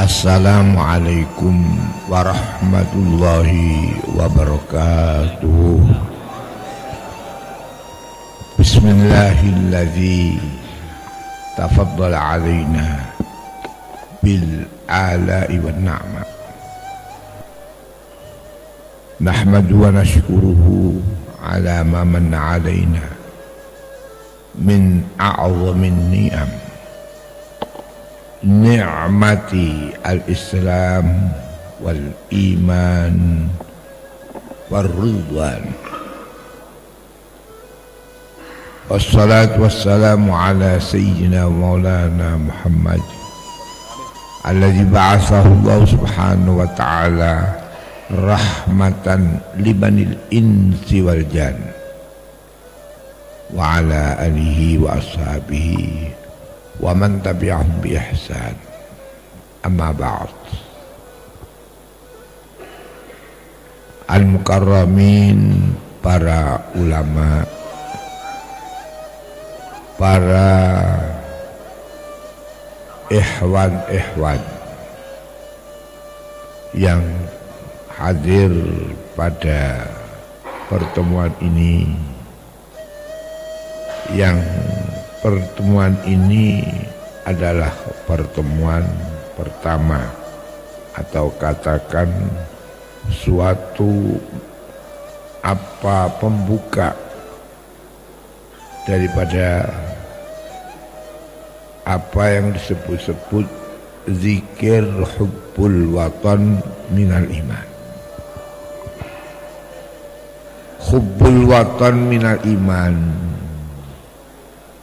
Assalamualaikum warahmatullahi wabarakatuh. Bismillahilladzi tafaddala alaina bil ala'i wan ni'mah. Nahmadu wa nashkuruhu ala ma manna alaina min a'zamin ni'am. Ni'mati al-Islam wal iman wal ridwan. Wassalatu wassalamu ala sayyidina maulana Muhammad alladzi ba'athahu Allah subhanahu wa ta'ala rahmatan libanil insi wal jan wa ala alihi wa ashabihi wa man tabi'ahum bi ihsan. Amma ba'd. Al-mukarramin, para ulama, para ikhwan yang hadir pada pertemuan ini, yang pertemuan ini adalah pertemuan pertama atau katakan suatu pembuka daripada apa yang disebut-sebut zikir hubbul watan minal iman. Hubbul watan minal iman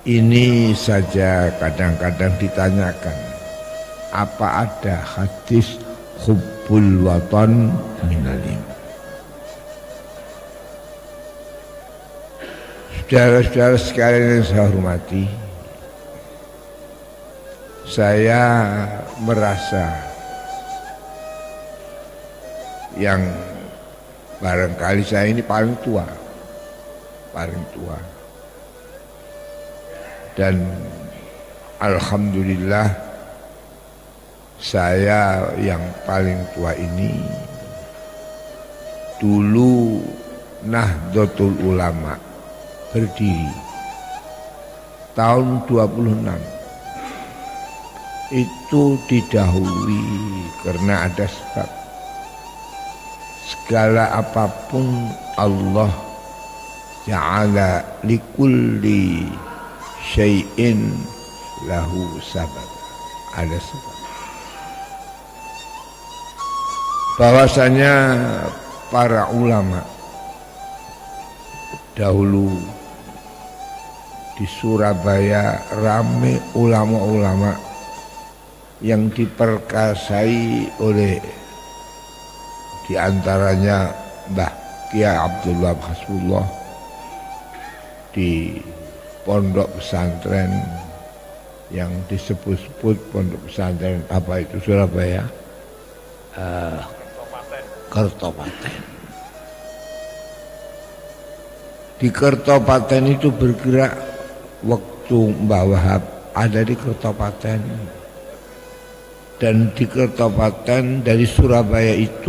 ini saja kadang-kadang ditanyakan, apa ada hadis hubbul watan minal iman? Saudara-saudara sekalian yang saya hormati, saya merasa yang barangkali saya ini paling tua, dan alhamdulillah saya yang paling tua ini dulu Nahdlatul Ulama berdiri tahun 26. Itu didahului karena ada sebab. Segala apapun Allah ja'ala likulli syai'in lahu sabab. Ada sebab. Bahwasanya para ulama dahulu di Surabaya rame ulama-ulama yang diperkasai oleh diantaranya Mbah Kiai Abdullah Hasbullah di pondok pesantren yang disebut-sebut pondok pesantren apa itu Surabaya, Kertopaten. Di Kertopaten itu bergerak waktu Mbah Wahab ada di Kertopaten. Dan di Kertopaten dari Surabaya itu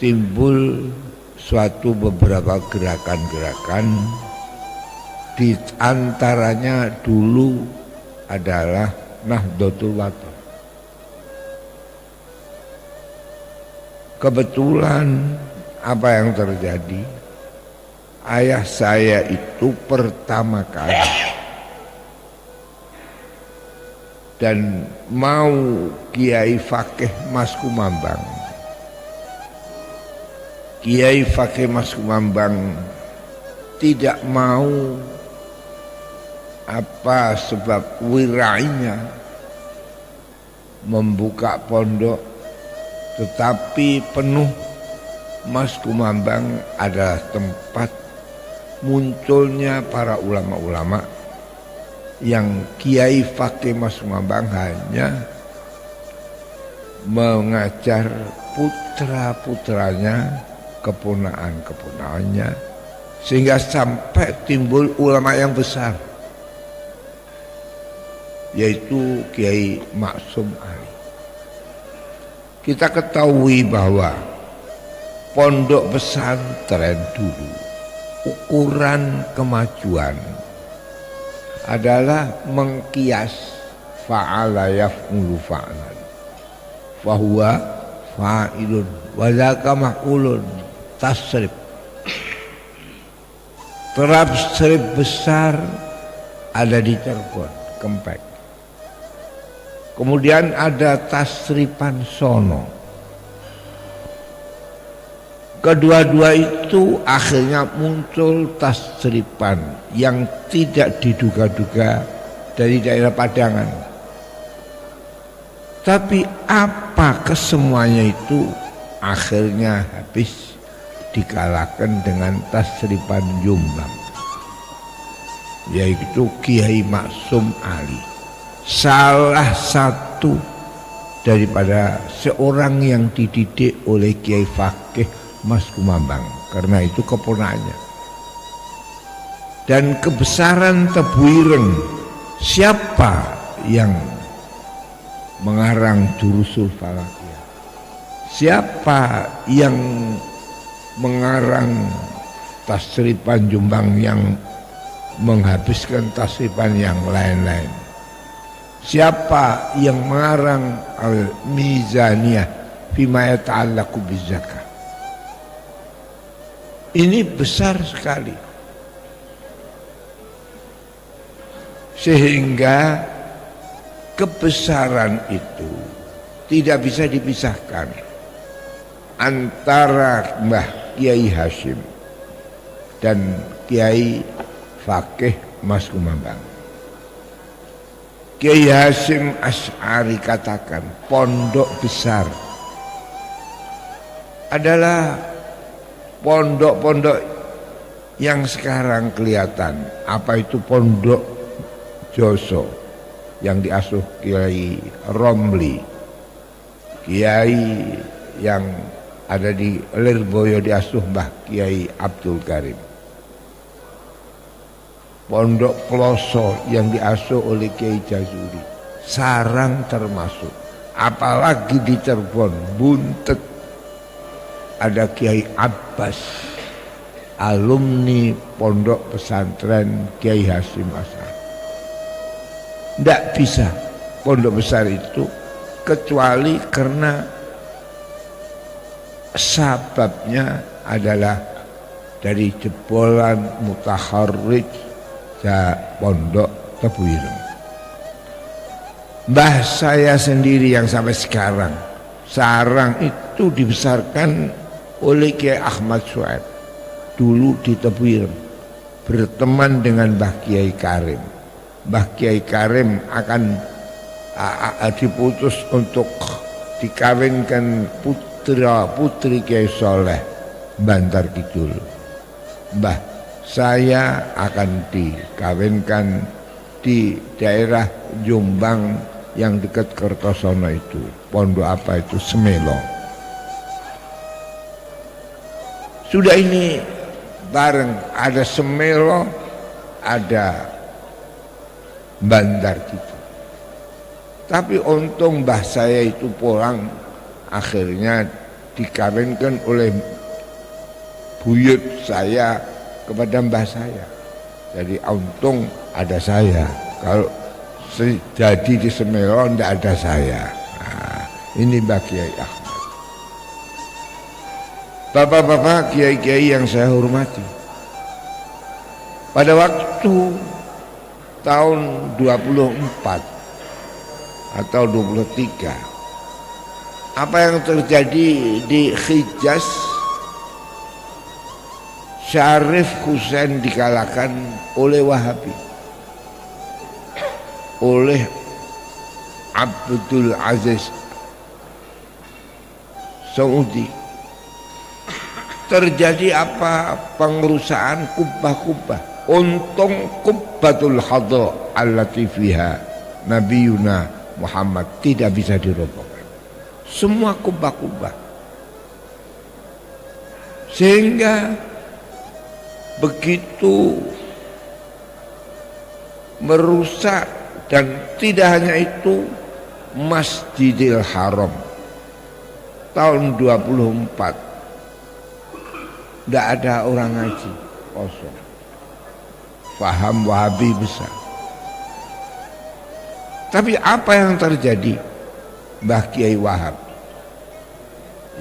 timbul suatu beberapa gerakan-gerakan, di antaranya dulu adalah Nahdlatul Watan. Kebetulan apa yang terjadi, ayah saya itu pertama kali dan mau Kiai Fakih Mas Kumambang. Kiai Fakih Mas Kumambang tidak mau sebab wirainya membuka pondok, tetapi penuh Mas Kumambang adalah tempat munculnya para ulama-ulama yang Kiai Fakih Mas Kumambang hanya mengajar putra-putranya, keponakan-keponakannya, sehingga sampai timbul ulama yang besar, yaitu Kiai Maksum Ali. kita ketahui bahwa pondok pesantren dulu ukuran kemajuan adalah mengkias fa'ala yaf'ulu fa'lan fahuwa fa'ilun wa dzaka maf'ulun tasrif. Tasrif besar ada di Cirebon, Kempek. Kemudian ada tasrifan sono. Kedua-dua itu akhirnya muncul tasrifan yang tidak diduga-duga dari daerah Padangan. Tapi apa kesemuanya itu akhirnya habis dikalahkan dengan tasrifan Jombang, yaitu Kiai Maksum Ali, salah satu daripada seorang yang dididik oleh Kiai Fakih Mas Kumambang, karena itu keponakannya. Dan kebesaran Tebu Ireng, siapa yang mengarang Durusul Falakiyah? Siapa yang mengarang tasrifan Jombang yang menghabiskan tasrifan yang lain-lain? Siapa yang mengarang Al-Mizaniyah fima yata'allaqu bizakah? Ini besar sekali, sehingga kebesaran itu tidak bisa dipisahkan antara Mbah Kiai Hasyim dan Kiai Fakih Mas Kumambang. Kiai Hasyim Asy'ari katakan pondok besar adalah pondok-pondok yang sekarang kelihatan. Apa itu pondok Joso yang diasuh Kiai Romli, Kiai yang ada di Lirboyo diasuh Mbah Kiai Abdul Karim, pondok Kloso yang diasuh oleh Kiai Jazuri, Sarang termasuk, apalagi di Cirebon Buntet ada Kiai Abbas, alumni pondok pesantren Kiai Hasyim Asy'ari. Tidak bisa pondok besar itu kecuali karena sababnya adalah dari jebolan mutaharrij pondok Tebu Ireng. Mbah saya sendiri yang sampai sekarang Sarang itu dibesarkan oleh Kiai Ahmad Suhaib dulu di Tebu Ireng, berteman dengan Mbah Kiai Karim. Mbah Kiai Karim akan diputus untuk dikawinkan putra putri Kiai Soleh Bantar Kidul. Mbah saya akan dikawinkan di daerah Jombang yang dekat Kertosono itu. Pondok apa itu? Semelo. Sudah ini bareng, ada Semelo, ada Bantar Kidul. Tapi untung mbah saya itu pulang akhirnya dikawinkan oleh buyut saya kepada mbah saya. Jadi untung ada saya. Kalau jadi di Semelo tidak ada saya. Nah, ini Mbah Kiai Ahmad. Bapak-bapak, kiai-kiai yang saya hormati, pada waktu tahun 24 atau 23, apa yang terjadi di Hijaz, Syarif Husain dikalahkan oleh Wahabi, oleh Abdul Aziz Saudi. Terjadi apa? Pengerusakan kubah-kubah. Untung kubbatul hadha allati fiha Nabiyuna Muhammad tidak bisa dirobohkan. Semua kubah-kubah. Sehingga begitu merusak, dan tidak hanya itu, Masjidil Haram tahun 24 tidak ada orang ngaji, kosong. Faham Wahabi besar. Tapi apa yang terjadi? Mbah Kiai Wahab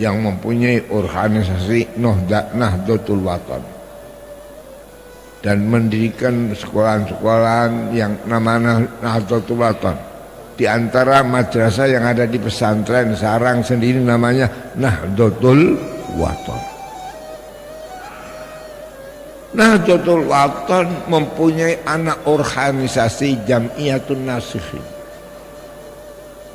yang mempunyai organisasi Nahdlatul Wathon dan mendirikan sekolah-sekolahan yang namanya Nahdlatul Wathon. Di antara madrasah yang ada di pesantren Sarang sendiri namanya Nahdlatul Wathon. Nahdlatul Wathon mempunyai anak organisasi Jam'iyatun Nasikhin.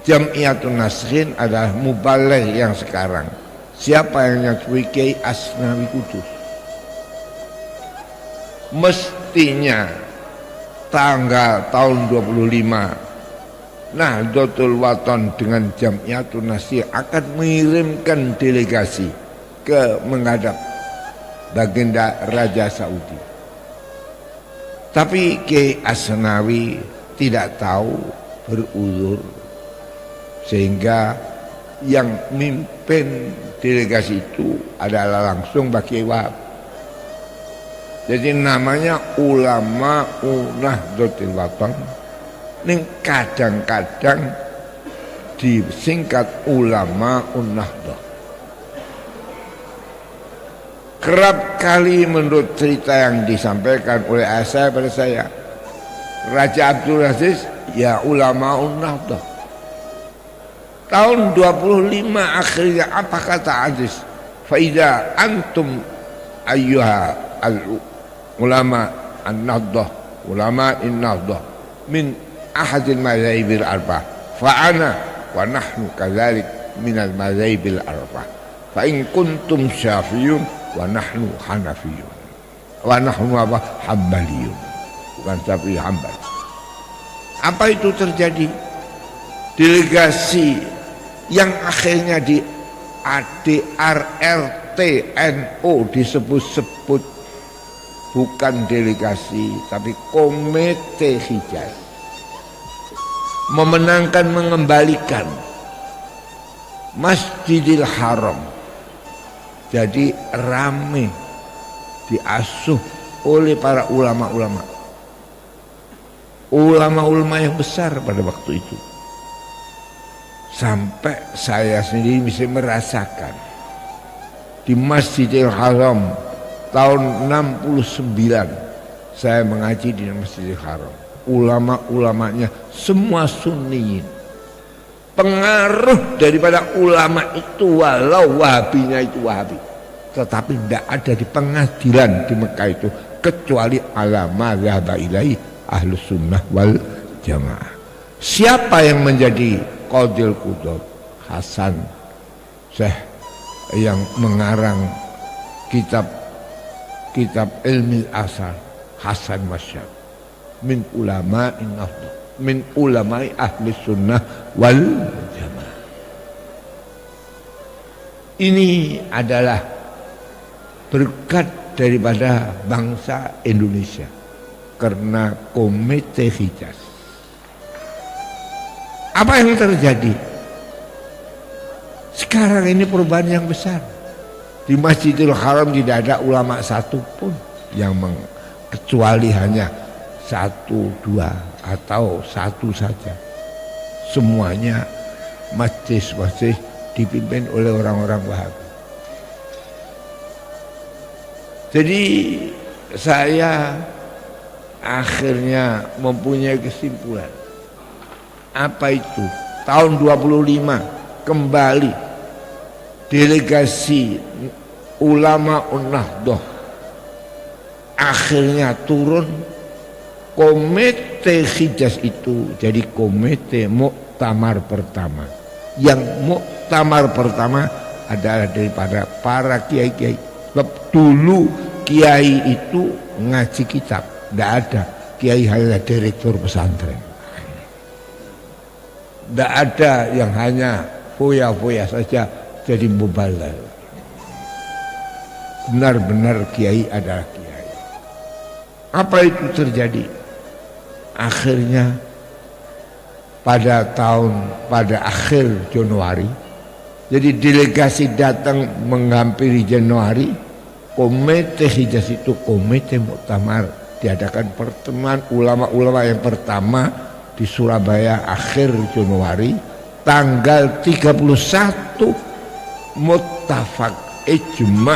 Jam'iyatun Nasikhin adalah mubaligh yang sekarang. Siapa yang nyatui Kiai Asnawi Kudus? Mestinya tanggal tahun 25 Nahdlatul Wathon dengan Jam'iyatun Nasikhin akan mengirimkan delegasi ke menghadap Baginda Raja Saudi. Tapi Kiai Asnawi tidak tahu, beruzur, sehingga yang mimpin delegasi itu adalah langsung Mbah Kiai Wahab. Jadi namanya ulama Nahdlatul Wathon. Ini kadang-kadang disingkat ulama Nahdlatul. Kerap kali menurut cerita yang disampaikan oleh saya pada saya, Raja Abdul Aziz ya ulama Nahdlatul. Tahun 25 akhirnya apa kata Aziz? Faida antum ayyuha ulama an-Nahdlatul, ulama in-Nahdlatul min ahadil madzahibil arba'ah fa ana wa nahnu kadzalik minal madzahibil arba'ah fa in kuntum syafi'iyun wa nahnu hanafiyun wa nahnu hambaliyun, bukan Syafi'i, Hambali. Apa itu terjadi? Delegasi yang akhirnya di ADRRT NU disebut-sebut bukan delegasi tapi Komite Hijaz, memenangkan mengembalikan Masjidil Haram jadi rame, diasuh oleh para ulama-ulama yang besar pada waktu itu. Sampai saya sendiri bisa merasakan di Masjidil Haram tahun 69 saya mengaji di Masjidil Haram. Ulama-ulamanya semua sunniin. Pengaruh daripada ulama itu walau wahabinya itu wahabi, tetapi tidak ada di pengadilan di Mekah itu kecuali ala mazhab ilaihi ahlus sunnah wal jamaah. Siapa yang menjadi Qadil Qudud? Hasan Syekh yang mengarang kitab ilmi asar, Hasan Masyad min ulama Nahdlatul, min ulama ahli sunnah wal jamaah. Ini adalah berkat daripada bangsa Indonesia karena Komite Hijaz. Apa yang terjadi? Sekarang ini perubahan yang besar. Di Masjidil Haram tidak ada ulama satu pun yang kecuali hanya satu, dua atau satu saja. Semuanya masjid-masjid dipimpin oleh orang-orang Wahabi. Jadi saya akhirnya mempunyai kesimpulan. Apa itu? Tahun 25 kembali delegasi ulama Nahdlatul akhirnya turun. Komite Hijaz itu jadi komite muktamar pertama. Yang muktamar pertama adalah daripada para kiai-kiai. Sebab dulu kiai itu ngaji kitab, tidak ada. Kiai hanya direktur pesantren. Tidak ada yang hanya foya-foya saja jadi mubaligh. Benar-benar kiai adalah kiai. Apa itu terjadi? Akhirnya pada akhir Januari Jadi delegasi datang menghampiri Januari, komite hijaz itu komite muktamar, diadakan pertemuan ulama-ulama yang pertama di Surabaya akhir Januari, tanggal 31 muttafaq ijma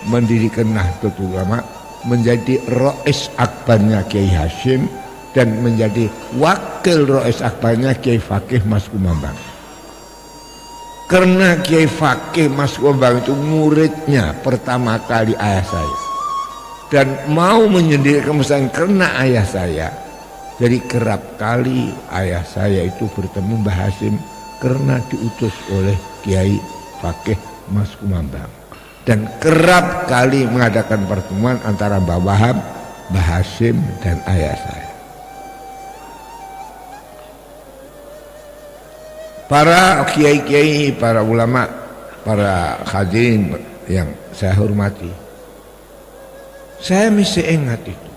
mendirikan Nahdlatul Ulama, menjadi Rais Akbarnya Kiai Hasyim dan menjadi wakil Rais Akbarnya Kiai Fakih Mas Kumambang. Karena Kiai Fakih Mas Kumambang itu muridnya pertama kali ayah saya dan mau menyendirikan pesantren karena ayah saya. Jadi kerap kali ayah saya itu bertemu Mbah Hasyim karena diutus oleh Kiai Fakih Mas Kumambang, dan kerap kali mengadakan pertemuan antara Mbah Wahab, Mbah Hasyim dan ayah saya. Para kiai-kiai, para ulama, para hadirin yang saya hormati, saya mesti ingat itu.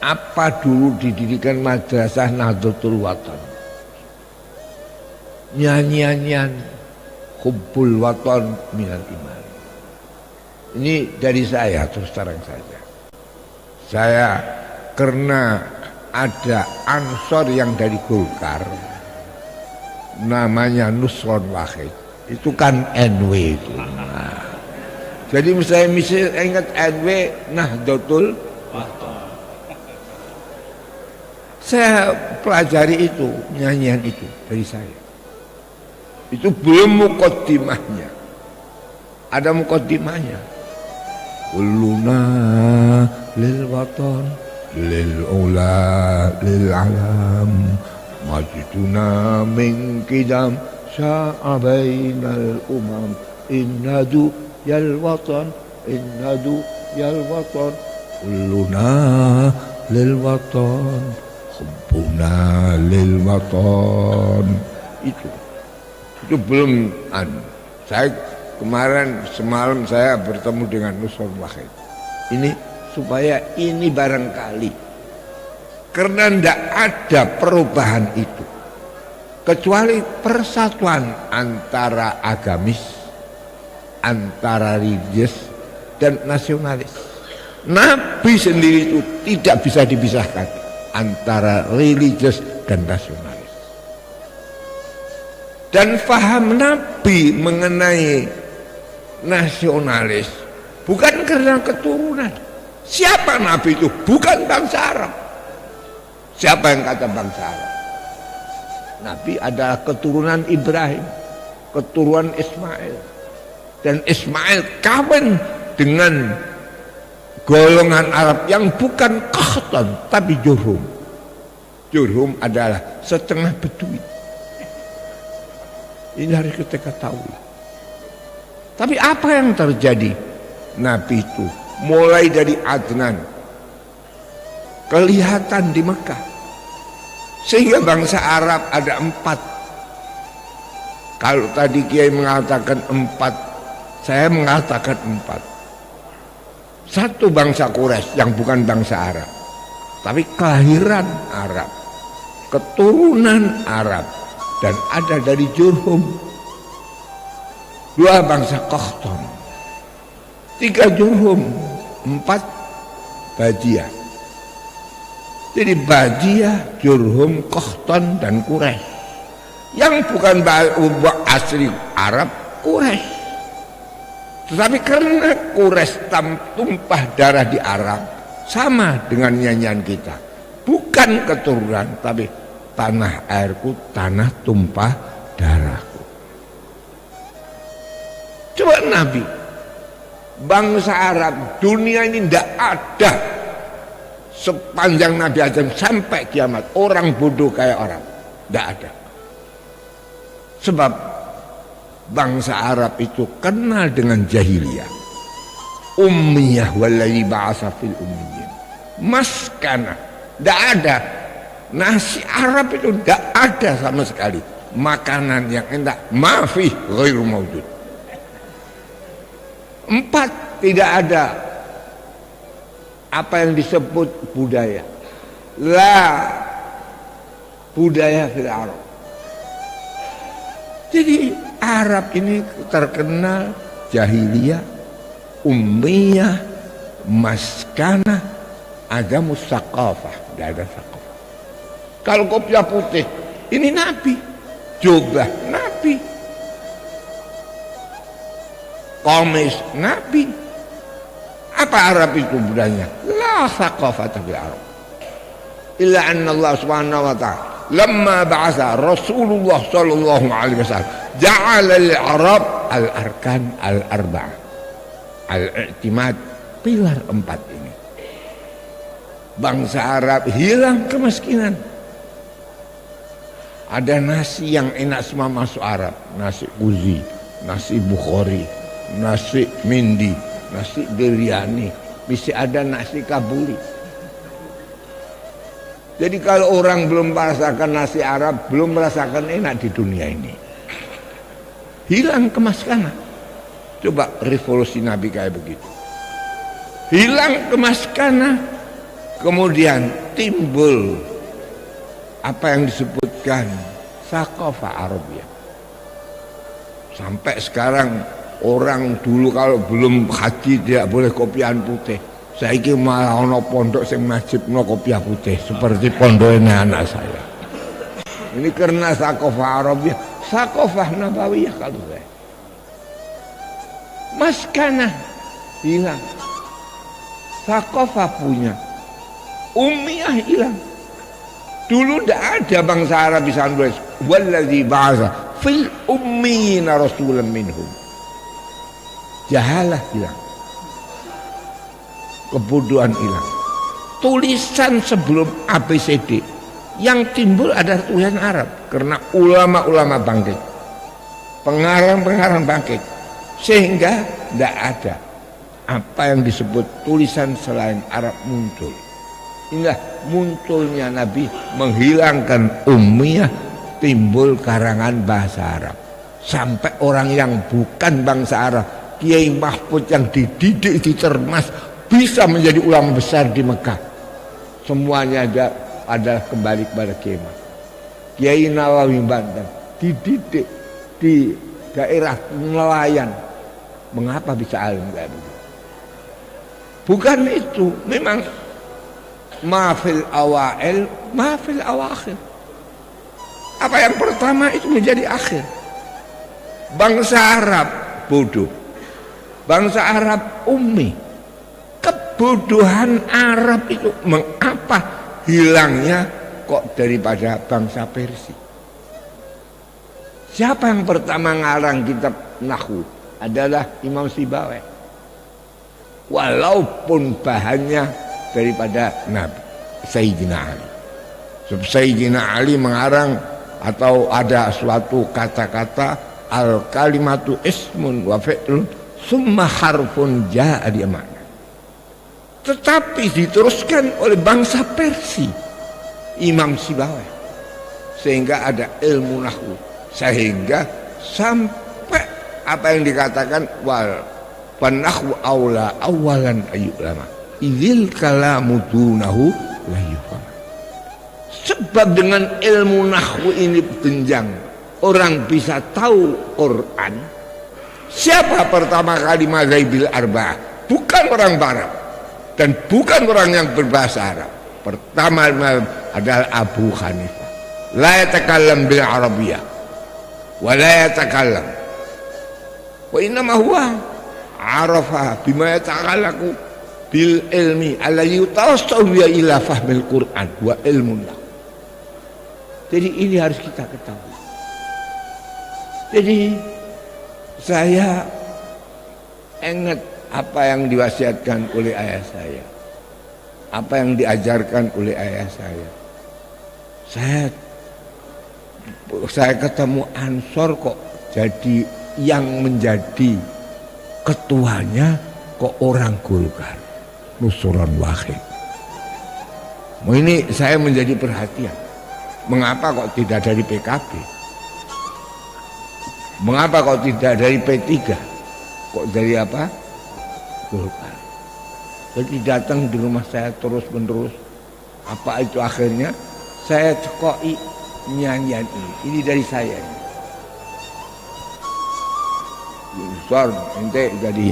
Apa dulu didirikan madrasah Nahdlatul Watan? Nyanyian Hubbul Watan minal iman. Ini dari saya terus terang saja. Saya karena ada ansor yang dari Golkar, namanya Nusron Wahid, itu kan NW itu. Nah, jadi saya mesti ingat NW Nahdlatul Watan. Saya pelajari itu, nyanyian itu dari saya. Itu belum muqaddimahnya. Ada muqaddimahnya. Kulluna lil watan lil ula lil alam majduna min qidam sya'abainal umam innadu yal watan innadu yal watan kulluna lil watan hubbuna lil watan. Itu belum saya kemarin semalam saya bertemu dengan Nusron Wahid. Ini supaya ini barangkali karena tidak ada perubahan itu kecuali persatuan antara agamis, antara religius dan nasionalis. Nabi sendiri itu tidak bisa dipisahkan antara religius dan nasionalis. Dan faham Nabi mengenai nasionalis bukan karena keturunan. Siapa Nabi itu? Bukan bangsa Arab. Siapa yang kata bangsa Arab? Nabi adalah keturunan Ibrahim, keturunan Ismail. Dan Ismail kawin dengan golongan Arab yang bukan Qahtan tapi Jurhum. Jurhum adalah setengah Bedouin. Ini harus kita ketahui. Tapi apa yang terjadi? Nabi itu mulai dari Adnan kelihatan di Mekah, sehingga bangsa Arab ada 4. Kalau tadi Kiai mengatakan 4, saya mengatakan 4. Satu bangsa Quraisy yang bukan bangsa Arab, tapi kelahiran Arab, keturunan Arab, dan ada dari Jurhum. 2 bangsa Qahtan, 3 Jurhum, 4 Badiah. Jadi Badiah, Jurhum, Qahtan dan Quraisy. Yang bukan asli Arab, Quraisy. Tetapi karena Quraisy tumpah darah di Arab, sama dengan nyanyian kita. Bukan keturunan, tapi tanah airku, tanah tumpah darahku. Coba Nabi, bangsa Arab, dunia ini tidak ada sepanjang Nabi Adam sampai kiamat orang bodoh kayak orang, tidak ada. Sebab bangsa Arab itu kenal dengan jahiliyah, ummiyah, wallazi ba'atsa fil ummiyin, maskana, tidak ada. Nasi Arab itu tidak ada sama sekali. Makanan yang enak, mafi ghairu maujud. 4, tidak ada apa yang disebut budaya. La budaya fil Arab. Jadi Arab ini terkenal jahiliyah, ummiyah, maskanah, ada musaqafah, tidak ada saqafah. Kalau kopiah putih, ini Nabi, jubah Nabi, komis Nabi. Apa Arab itu budaya? La saqafata fil Arab. Illa anna Allah subhanahu wa ta'ala lamma ba'atha Rasulullah sallallahu alaihi wasallam ja'ala al-Arab al-arkan al-arba'ah al-i'timad, pilar 4 ini. Bangsa Arab hilang kemiskinan. Ada nasi yang enak semua masuk Arab, nasi uzi, nasi bukhari, nasi mindi, nasi biryani, bisa ada nasi kabuli. Jadi kalau orang belum merasakan nasi Arab, belum merasakan enak di dunia ini. Hilang kemiskinan. Coba revolusi Nabi kayak begitu. Hilang kemiskinan, kemudian timbul apa yang disebutkan Saqafah Arabiyah. Sampai sekarang orang dulu kalau belum haji tidak boleh kopiahan putih. Saiki malah ono pondok sing najibno kopiah putih seperti pondoknya anak saya. Ini karena Saqafah Arabiyah, Saqafah Nabawiyah kalau saya. Maskanah hilang. Saqafah punya. Ummiyah hilang. Dulu tidak ada bangsa Arab bisa nulis wallazi ba'atha fil ummiyina rasulan minhum. Jahalah hilang. Kebodohan hilang. Tulisan sebelum ABCD yang timbul ada tulisan Arab karena ulama-ulama bangkit, pengarang-pengarang bangkit, sehingga tidak ada apa yang disebut tulisan selain Arab muncul. Inilah munculnya Nabi menghilangkan ummiyah, timbul karangan bahasa Arab. Sampai orang yang bukan bangsa Arab, Kiai Mahfud yang dididik ditermas, bisa menjadi ulama besar di Mekah. Semuanya adalah kembali kepada Kiai Mahfud. Kiai Nawawi Banten dididik di daerah nelayan. Mengapa bisa alim kayak begitu? Bukan itu, memang mafil awail, mafil awakhir. Apa yang pertama itu menjadi akhir. Bangsa Arab bodoh, bangsa Arab ummi. Kebodohan Arab itu mengapa hilangnya kok daripada bangsa Persia? Siapa yang pertama ngarang kitab Nahwu? Adalah Imam Sibawayh. Walaupun bahannya daripada Nabi Sayyidina Ali. Sayyidina Ali mengarang atau ada suatu kata-kata al kalimatu ismun wa fi'lun summa harfun ja'a di makna. Tetapi diteruskan oleh bangsa Persia, Imam Sibawayh, sehingga ada ilmu nahwu, sehingga sampai apa yang dikatakan wal nahwu aula awalan ayyulama idil kalamu dunahu la yufham. Sebab dengan ilmu nahwu ini jenjang orang bisa tahu Quran. Siapa pertama kali mazhabil arba'ah? Bukan orang Barat dan bukan orang yang berbahasa Arab. Pertama adalah Abu Hanifah. La yatakallam bil Arabiyyah wa la yatakallam wa innama huwa arafa bima yata'allaqu bil ilmi alladhi yutawassalu ila fahmil Quran wa ilmun. Jadi ini harus kita ketahui. Jadi saya ingat apa yang diwasiatkan oleh ayah saya, apa yang diajarkan oleh ayah saya. Saya ketemu Ansor kok jadi yang menjadi ketuanya kok orang Golkar, Nusron Wahid. Ini saya menjadi perhatian. Mengapa kok tidak dari PKB? Mengapa kok tidak dari P3? Kok dari apa? Golkar. Jadi datang di rumah saya terus menerus. Apa itu akhirnya? Saya cekoi nyanyian ini. Ini dari saya. Ansor, ente jadi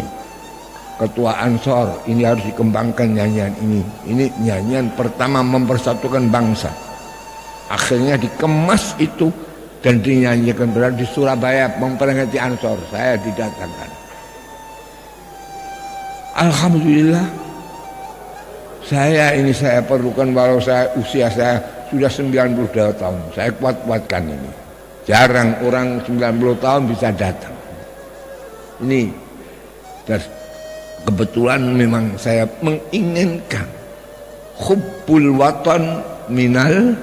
ketua Ansor, ini harus dikembangkan nyanyian ini. Ini nyanyian pertama mempersatukan bangsa. Akhirnya dikemas itu dan dinyanyikan. Berarti di Surabaya memperingati Ansor, saya didatangkan. Alhamdulillah, saya perlukan walau usia saya sudah 92 tahun. Saya kuat-kuatkan ini. Jarang orang 90 tahun bisa datang. Ini dan kebetulan memang saya menginginkan hubbul watan minal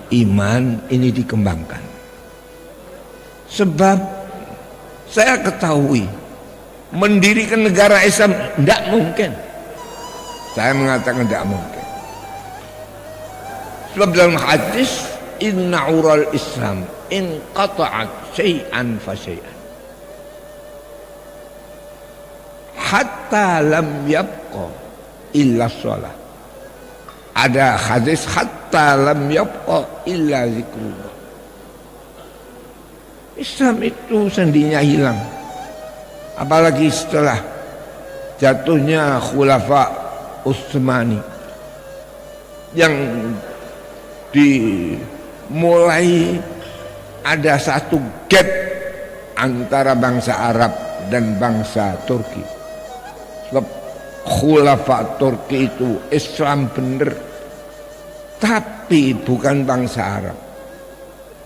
iman ini dikembangkan. Sebab saya ketahui mendirikan negara Islam tidak mungkin. Saya mengatakan tidak mungkin. Sebab dalam hadis inna ural Islam in qata'at syai'an fa syai'an hatta lam yabqa illa shalah. Ada hadis hatta lam yabqa illa zikrullah. Islam itu sendinya hilang. Apalagi setelah jatuhnya Khulafa Utsmani yang dimulai ada satu gap antara bangsa Arab dan bangsa Turki. Sebab Khulafa Turki itu Islam bener, tapi bukan bangsa Arab.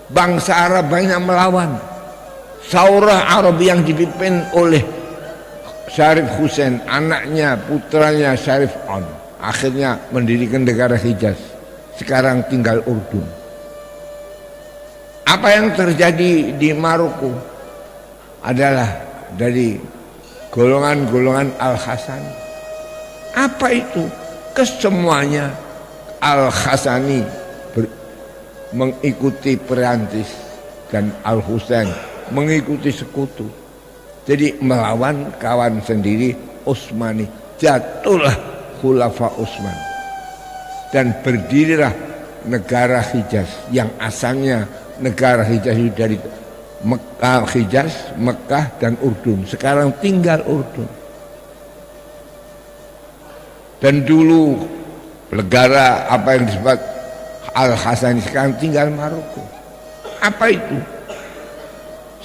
Bangsa Arab banyak melawan. Saurah Arab yang dipimpin oleh Syarif Hussein, anaknya, putranya Syarif On, akhirnya mendirikan negara Hijaz. Sekarang tinggal Urdun. Apa yang terjadi di Maroko adalah dari golongan-golongan Al-Hasani. Apa itu? Kesemuanya Al-Hasani mengikuti Perancis dan Al-Husain mengikuti sekutu. Jadi melawan kawan sendiri Utsmani. Jatuhlah Khulafa Utsman dan berdirilah negara Hijaz yang asalnya negara Hijaz itu dari Mekah, Hijaz, Mekah dan Urdun. Sekarang tinggal Urdun. Dan dulu negara apa yang disebut Al-Hasani sekarang tinggal Maroko. Apa itu?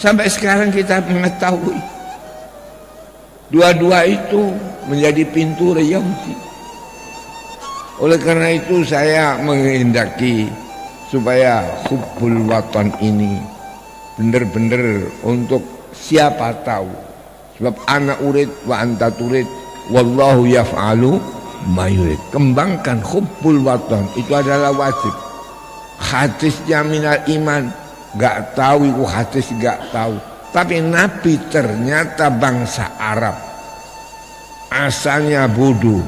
Sampai sekarang kita mengetahui dua-dua itu menjadi pintu Yahudi. Oleh karena itu saya menghendaki supaya hubbul watan ini benar-benar untuk siapa tahu. Sebab ana urid wa anta turid wallahu yaf'alu ma yurid. Kembangkan hubbul watan, itu adalah wajib. Hadisnya minal iman, gak tahu itu hadis, gak tahu. Tapi Nabi ternyata bangsa Arab, asalnya bodoh,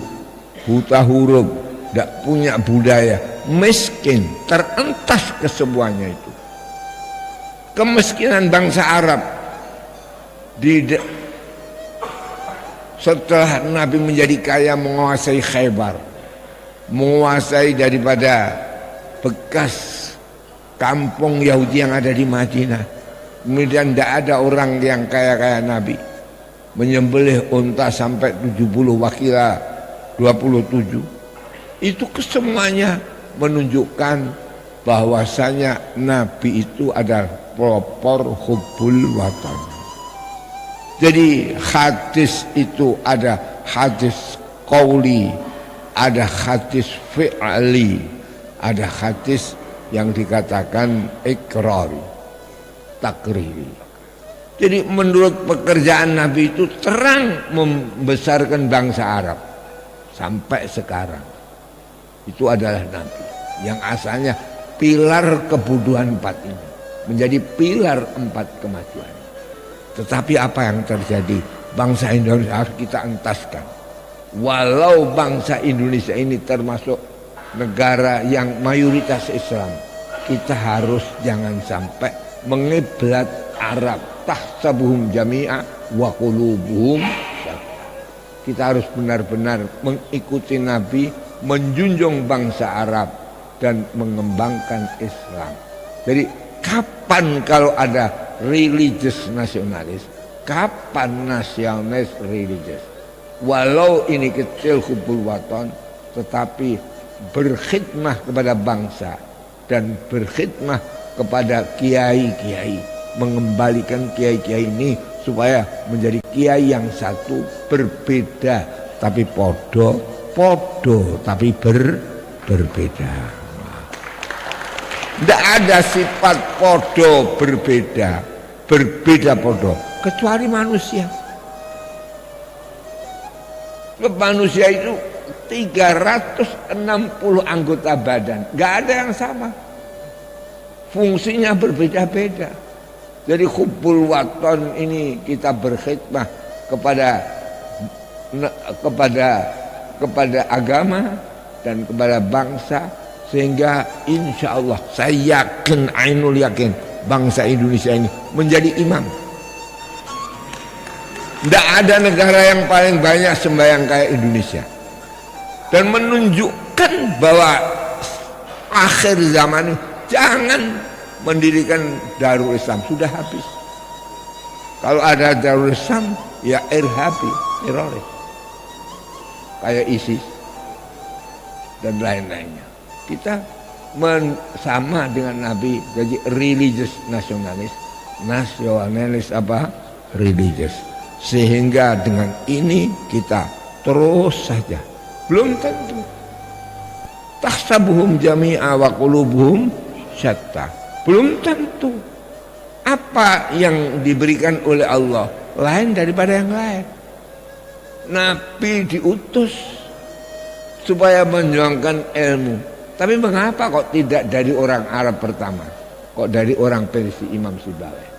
buta huruf, gak punya budaya, miskin, terentas ke semuanya itu. Kemiskinan bangsa Arab setelah Nabi menjadi kaya, menguasai Khaybar, menguasai daripada bekas kampung Yahudi yang ada di Madinah. Kemudian tidak ada orang yang kaya Nabi, menyembelih unta sampai 70 wakila 27. Itu kesemuanya menunjukkan bahwasanya Nabi itu adalah pelopor hubbul watan. Jadi hadis itu ada hadis qauli, ada hadis fi'li, ada hadis yang dikatakan ikrari, takriri. Jadi menurut pekerjaan Nabi itu terang membesarkan bangsa Arab sampai sekarang. Itu adalah Nabi yang asalnya pilar kebuduhan 4 ini menjadi pilar 4 kemajuan. Tetapi apa yang terjadi? Bangsa Indonesia harus kita entaskan. Walau bangsa Indonesia ini termasuk negara yang mayoritas Islam, kita harus jangan sampai mengiblat Arab. Tahsabuhum jami'a wa qulubuhum syatta. Kita harus benar-benar mengikuti Nabi, menjunjung bangsa Arab dan mengembangkan Islam. Jadi kapan kalau ada religious nasionalis, Kapan nasionalis religius? Walau ini kecil hubbul waton, tetapi berkhidmah kepada bangsa dan berkhidmah kepada kiai-kiai, mengembalikan kiai-kiai ini supaya menjadi kiai yang satu, berbeda tapi podo tapi berbeda. Tidak ada sifat podo berbeda podo kecuali manusia. Manusia itu 360 anggota badan, nggak ada yang sama, fungsinya berbeda-beda. Jadi hubbul waton ini kita berkhidmah kepada agama dan kepada bangsa, sehingga insya Allah saya yakin, ainul yakin, bangsa Indonesia ini menjadi imam. Tidak ada negara yang paling banyak sembahyang kayak Indonesia, dan menunjukkan bahwa akhir zaman ini jangan mendirikan Darul Islam, sudah habis. Kalau ada Darul Islam ya irhabi, teroris kayak ISIS dan lain-lainnya. Kita sama dengan Nabi, jadi religious nasionalis apa? Religious. Sehingga dengan ini kita terus saja, belum tentu. Tahsabuhum jami'a wa qulubuhum syatta. Belum tentu. Apa yang diberikan oleh Allah lain daripada yang lain. Nabi diutus supaya menjuangkan ilmu. Tapi mengapa kok tidak dari orang Arab pertama? Kok dari orang Persia, Imam Sibawayh?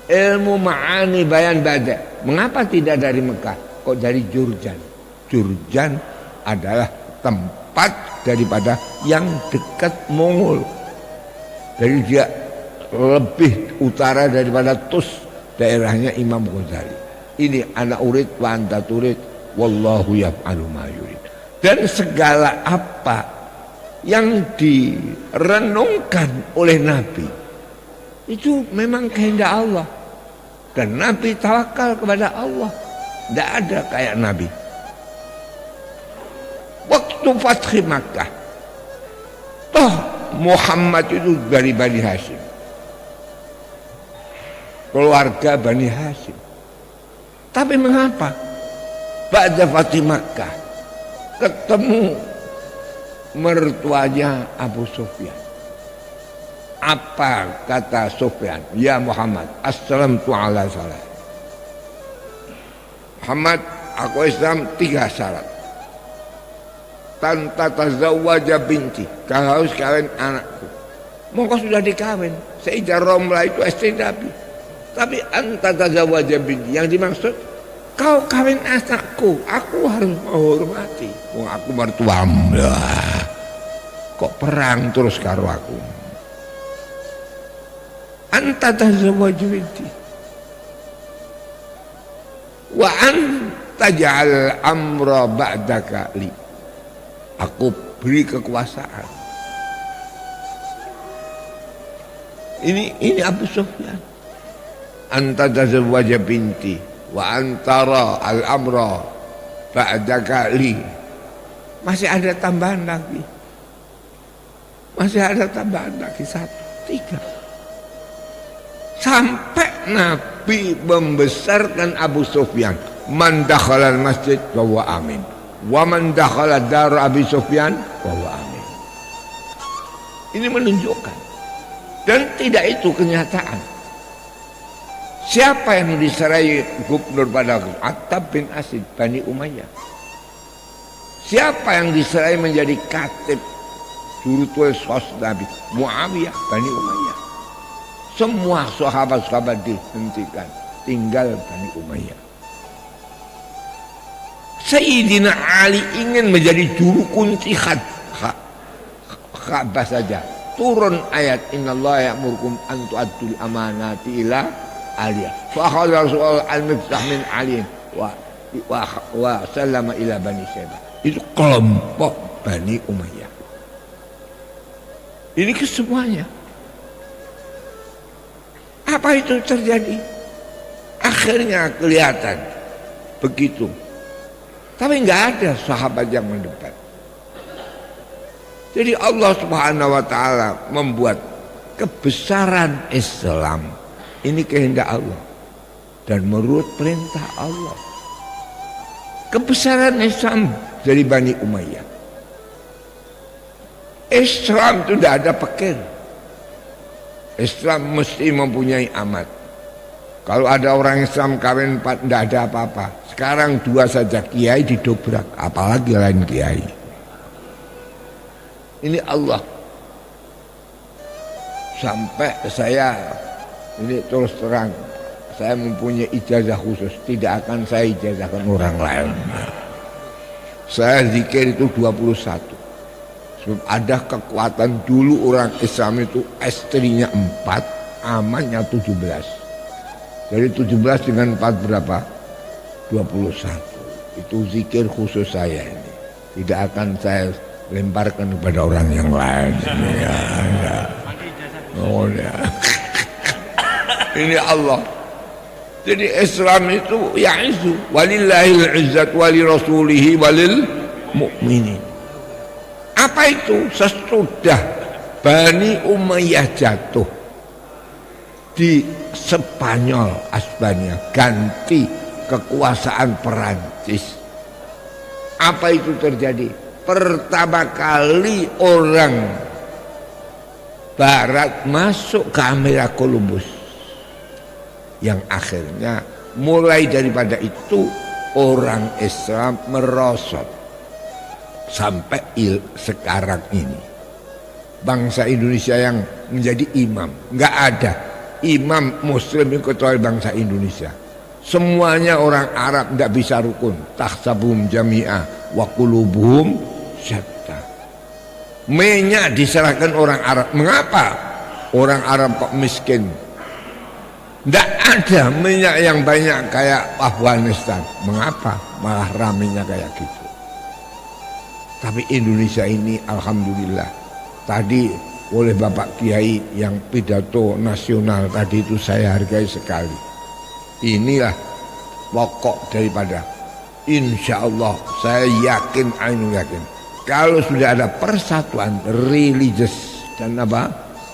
Ilmu ma'ani bayan bada, mengapa tidak dari Mekah? Kok dari Jurjan? Jurjan adalah tempat daripada yang dekat Mongol. Jadi dia lebih utara daripada Tus, daerahnya Imam Ghazali. Ini ana urid wa anta turid, wallahu yaf'alu ma yurid. Dan segala apa yang direnungkan oleh Nabi itu memang kehendak Allah, dan Nabi tawakal kepada Allah. Tidak ada kayak Nabi. Waktu Fathi Makkah, toh Muhammad itu dari Bani Hashim, keluarga Bani Hashim. Tapi mengapa pada Fathi Makkah ketemu mertuanya Abu Sufyan? Apa kata Sufyan? Ya Muhammad, assalamtu ala salat. Muhammad, aku Islam 3 syarat. Tanta tazawwaja binti, kau harus kawin anakku. Maka sudah dikawin. Sayyidah Romlah itu istri Nabi. Tapi anta tazawwaja binti, yang dimaksud kau kawin anakku, aku harus menghormati. Aku mertuamu. Kok perang terus karo aku? Anta tazawwaju binti wa anta ja'al amra ba'daka li, aku beri kekuasaan. Ini Abu Sufyan. Anta tazawwaja binti wa antara al amra ba'daka li. Masih ada tambahan lagi. Masih ada tambahan lagi 1, 3. Sampai Nabi membesarkan Abu Sufyan. Man dakhalal masjid wa huwa amin, wa man dakhala dar Abi Sufyan wa huwa amin. Ini menunjukkan, dan tidak itu kenyataan. Siapa yang diserai gubernur pada Attab bin Asid Bani Umayyah? Siapa yang diserai menjadi katib jurutul sos Nabi? Muawiyah Bani Umayyah. Semua sahabat-sahabat dihentikan, tinggal Bani Umayyah. Sayyidina Ali ingin menjadi juru kunci Ka'bah saja. Turun ayat innallaha ya'murukum an tu'addul amanati ila aliyah. Fa akhadha Rasulullah al-miftah min Ali wa sallama ila Bani Syaibah. Itu kelompok Bani Umayyah. Ini kesemuanya. Apa itu terjadi? akhirnya kelihatan begitu. Tapi nggak ada sahabat yang mendebat. Jadi Allah Subhanahu wa taala membuat kebesaran Islam ini kehendak Allah dan menurut perintah Allah. Kebesaran Islam dari Bani Umayyah. Islam itu tidak ada pakir. Islam mesti mempunyai amat. Kalau ada orang Islam kawin 4 tidak ada apa-apa. Sekarang 2 saja kiai didobrak, apalagi lain kiai. Ini Allah. Sampai saya ini terus terang, saya mempunyai ijazah khusus, tidak akan saya ijazahkan orang lain. Saya zikir itu 21. Sebab ada kekuatan dulu orang Islam itu istrinya 4, amannya 17. Jadi 17 dengan 4 berapa? 21. Itu zikir khusus saya ini. Tidak akan saya lemparkan kepada orang yang lain. Ya. Oh ya. Ini Allah. Jadi Islam itu ya'izu walillahil izzat wali rasulihi walil mu'minin. Apa itu? Sesudah Bani Umayyah jatuh di Spanyol, Aspania, ganti kekuasaan Perancis. Apa itu terjadi? Pertama kali orang Barat masuk ke Amerika Columbus, yang akhirnya mulai daripada itu orang Islam merosot sampai sekarang ini. Bangsa Indonesia yang menjadi imam, nggak ada imam Muslim kecuali bangsa Indonesia. Semuanya orang Arab, tidak bisa rukun. Tahsabuhum jami'ah wa qulubuhum syatta. Minyak diserahkan orang Arab. Mengapa orang Arab kok miskin? Tidak ada minyak yang banyak kayak Afghanistan. Mengapa malah ramenya kayak gitu? Tapi Indonesia ini alhamdulillah, tadi oleh Bapak Kiai yang pidato nasional tadi itu saya hargai sekali. Inilah pokok daripada, insya Allah saya yakin, ainul yakin, kalau sudah ada persatuan religius dan apa?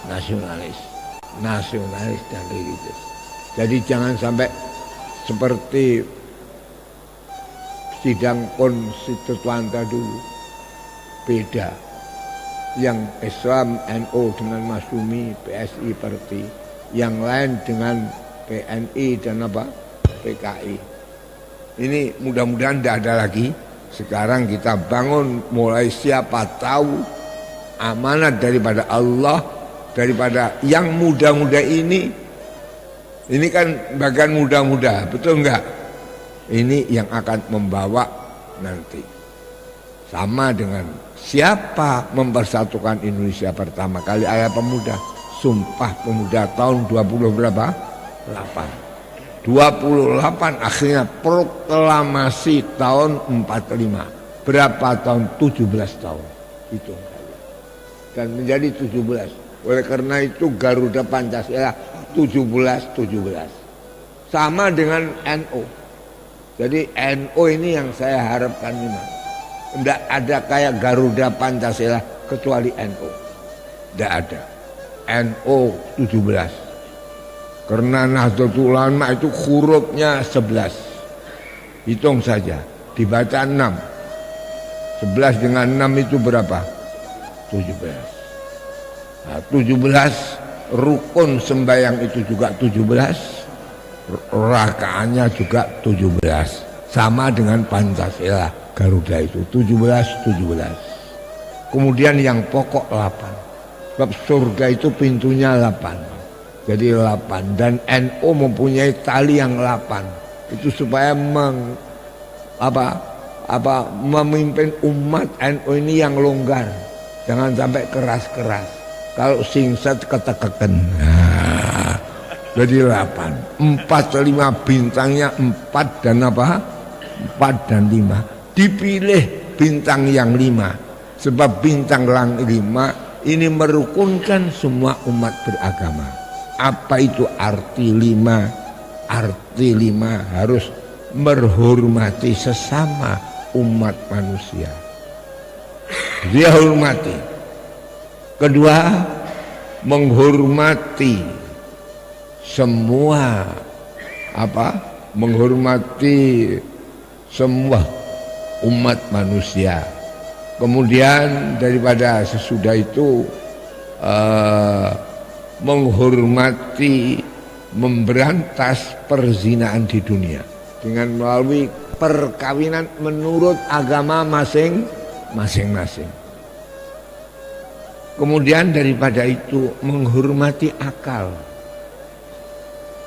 Nasionalis dan religius. Jadi jangan sampai seperti sidang konstituante dulu, beda. Yang Islam NU dengan Masyumi, PSI Parti, yang lain dengan PNI dan apa? PKI. Ini mudah-mudahan tidak ada lagi. Sekarang kita bangun mulai, siapa tahu amanat daripada Allah, daripada yang muda-muda ini kan bagian muda-muda, betul enggak? Ini yang akan membawa nanti. Sama dengan siapa mempersatukan Indonesia pertama kali? Ayah Pemuda, Sumpah Pemuda tahun 20 berapa? 8. 28 akhirnya proklamasi tahun 45. Berapa tahun? 17 tahun. Itu. Dan menjadi 17. Oleh karena itu Garuda Pancasila 17. Sama dengan NU. Jadi NU ini yang saya harapkan memang. Tidak ada kayak Garuda Pancasila kecuali NU. Tidak ada. NU 17. Karena Nahdlatul Ulama itu hurufnya 11. Hitung saja. Dibaca 6. 11 dengan 6 itu berapa? 17. Nah, 17 rukun sembahyang itu juga 17. Rakaatnya juga 17. Sama dengan Pancasila. Garuda itu 17. Kemudian yang pokok 8. Sebab surga itu pintunya 8. Jadi 8. Dan NU mempunyai tali yang 8. Itu supaya memimpin umat NU ini yang longgar. Jangan sampai keras-keras. Kalau singset ketekekan. Nah, jadi 8. 4, 5 bintangnya 4 dan apa? 4 dan 5. Dipilih bintang yang 5. Sebab bintang yang 5 ini merukunkan semua umat beragama. Apa itu arti 5? arti 5 harus menghormati sesama umat manusia. Dia hormati. Kedua, menghormati semua menghormati semua umat manusia. Kemudian daripada sesudah itu menghormati, memberantas perzinahan di dunia dengan melalui perkawinan menurut agama masing-masing. Kemudian daripada itu menghormati akal.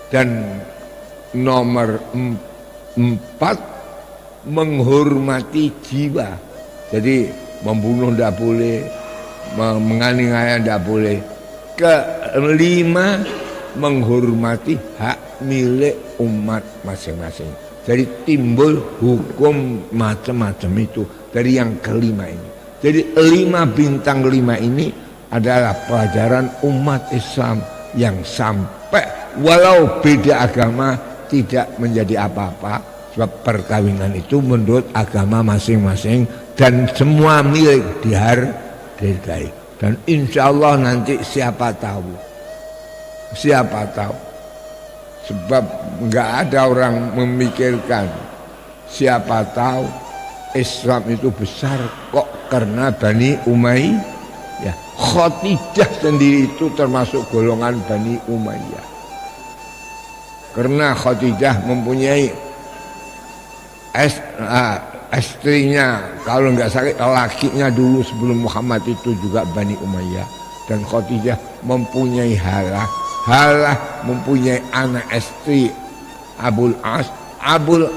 Dan nomor 4 menghormati jiwa. Jadi membunuh tidak boleh, menganiaya tidak boleh. Kelima, menghormati hak milik umat masing-masing. Jadi timbul hukum macam-macam itu dari yang kelima ini. Jadi 5 bintang 5 ini adalah pelajaran umat Islam yang sampai walau beda agama tidak menjadi apa-apa, sebab perkawinan itu menurut agama masing-masing dan semua milik dihargai. Dan insya Allah nanti siapa tahu, sebab nggak ada orang memikirkan siapa tahu Islam itu besar kok karena Bani Umayyah. Ya, Khadijah sendiri itu termasuk golongan Bani Umayyah. Karena Khadijah mempunyai istrinya, kalau nggak sakit lakinya dulu sebelum Muhammad itu juga Bani Umayyah. Dan Khadijah mempunyai Halah mempunyai anak istri Abul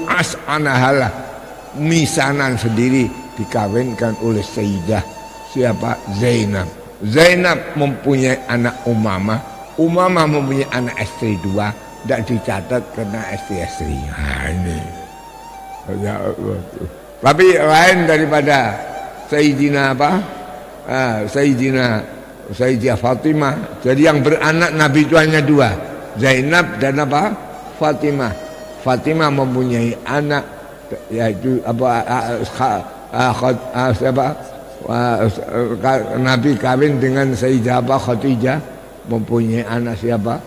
As anak Halah misanan sendiri dikawinkan oleh Sayyidah Zainab mempunyai anak Umamah mempunyai anak istri 2, tidak dicatat karena istri-istrinya. Ini tapi lain daripada Sayyidah Fatimah. Jadi yang beranak Nabi itu hanya 2, Zainab dan Fatimah. Fatimah mempunyai anak yaitu Nabi kawin dengan Sayyidah Khadijah, mempunyai anak siapa?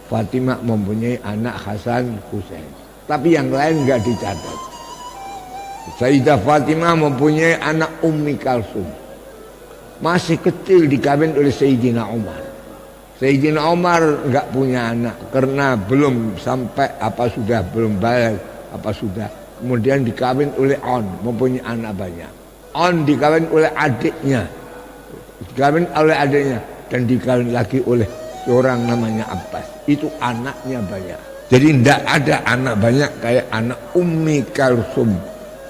Fatimah mempunyai anak Hasan Husain. Tapi yang lain enggak dicatat. Sayyidah Fatimah mempunyai anak Ummi Kalsum. Masih kecil dikawin oleh Sayyidina Umar. Sayyidina Umar enggak punya anak karena belum sampai belum balik sudah. Kemudian dikawin oleh On, mempunyai anak banyak. On dikawin oleh adiknya. Dan dikawin lagi oleh seorang namanya Abbas. Itu anaknya banyak. Jadi tidak ada anak banyak kayak anak Ummi Kalsum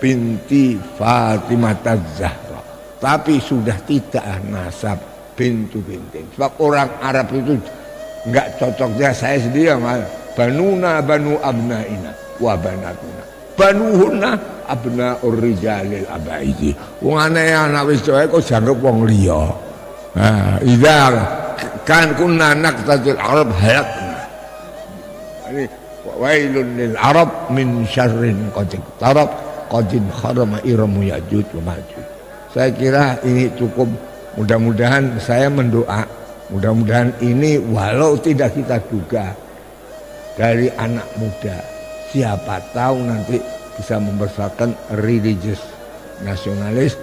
binti Fatimah Az-Zahra. Tapi sudah tidak nasab bintu. Sebab orang Arab itu enggak cocoknya saya sendiri malah banuna banu abnaina wa banatuna. Banuhunna abnaur rijalil abaidi. Wong aneh anak wis tuwa kok janggep wong liya. Idza kan kunna naqtatil arab halakna. Ini wailun lil arab min syarrin qad tarab qadin kharama iramu yajuj wa majuj. Saya kira ini cukup. Mudah-mudahan saya mendoa, mudah-mudahan ini walau tidak kita duga dari anak muda, siapa tahu nanti bisa membesarkan religius nasionalis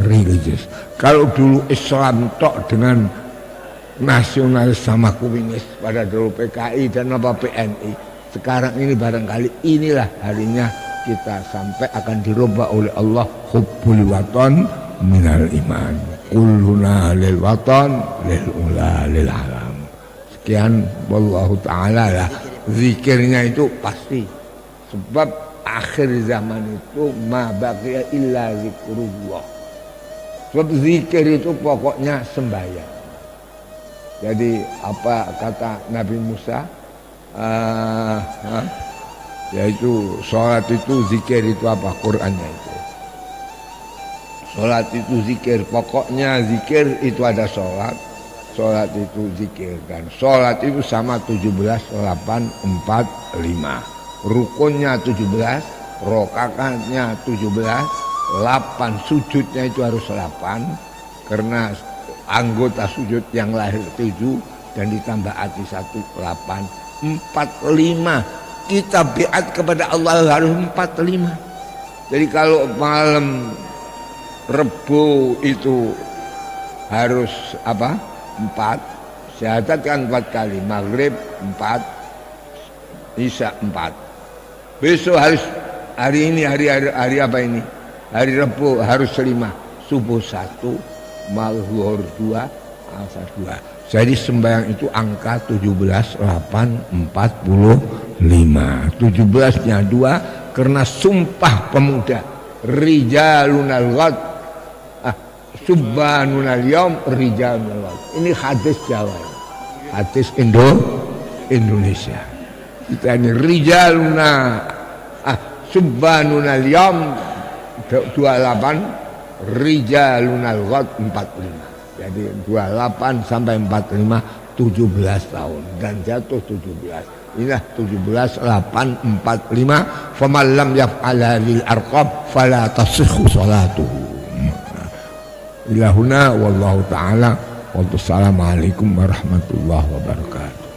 religius. Kalau dulu Islam tok dengan nasionalis sama komunis pada dulu PKI dan PNI, sekarang ini barangkali inilah harinya kita sampai akan dirubah oleh Allah. Hubbul watan minal iman, kulluna lil watan lil ula lil alam. Sekian, wallahu ta'ala lah. Zikirnya itu pasti, sebab akhir zaman itu ma baqiya illa zikrullah. Sebab zikir itu pokoknya sembahyang. Jadi apa kata Nabi Musa, yaitu sholat itu zikir itu apa? Qur'annya itu. Sholat itu zikir, pokoknya zikir itu ada sholat. sholat itu zikirkan. Sholat itu sama 17, 8, 4, 5. Rukunnya 17, rokakatnya 17, 8 sujudnya itu harus 8 karena anggota sujud yang lahir 7 dan ditambah hati 1, 8, 4, 5. Kita biat kepada Allah harus 4, 5. Jadi kalau malam Rebo itu harus apa? 4. Syahadat kan 4 kali, maghrib 4, isya 4. Besok harus hari ini hari apa ini? Hari Rebo harus 5, subuh 1, zuhur 2, asar 2. Jadi sembahyang itu angka 17, 8, 45. 17-nya 2 karena sumpah pemuda. Rijalunal ghad, subhanunal yaum, rijalunal ghad. Ini hadis Jawa, hadis Indonesia. Kita ini rijaluna, subhanunal yaum 28, rijalunal ghad 45. Jadi 28 sampai 45 17 tahun dan jatuh 17. Inilah 17, 8, 45. Faman lam yaf'al hadhil arqam fala tasihhu salatuhu. Ilahuna wallahu taala. Wassalamualaikum warahmatullahi wabarakatuh.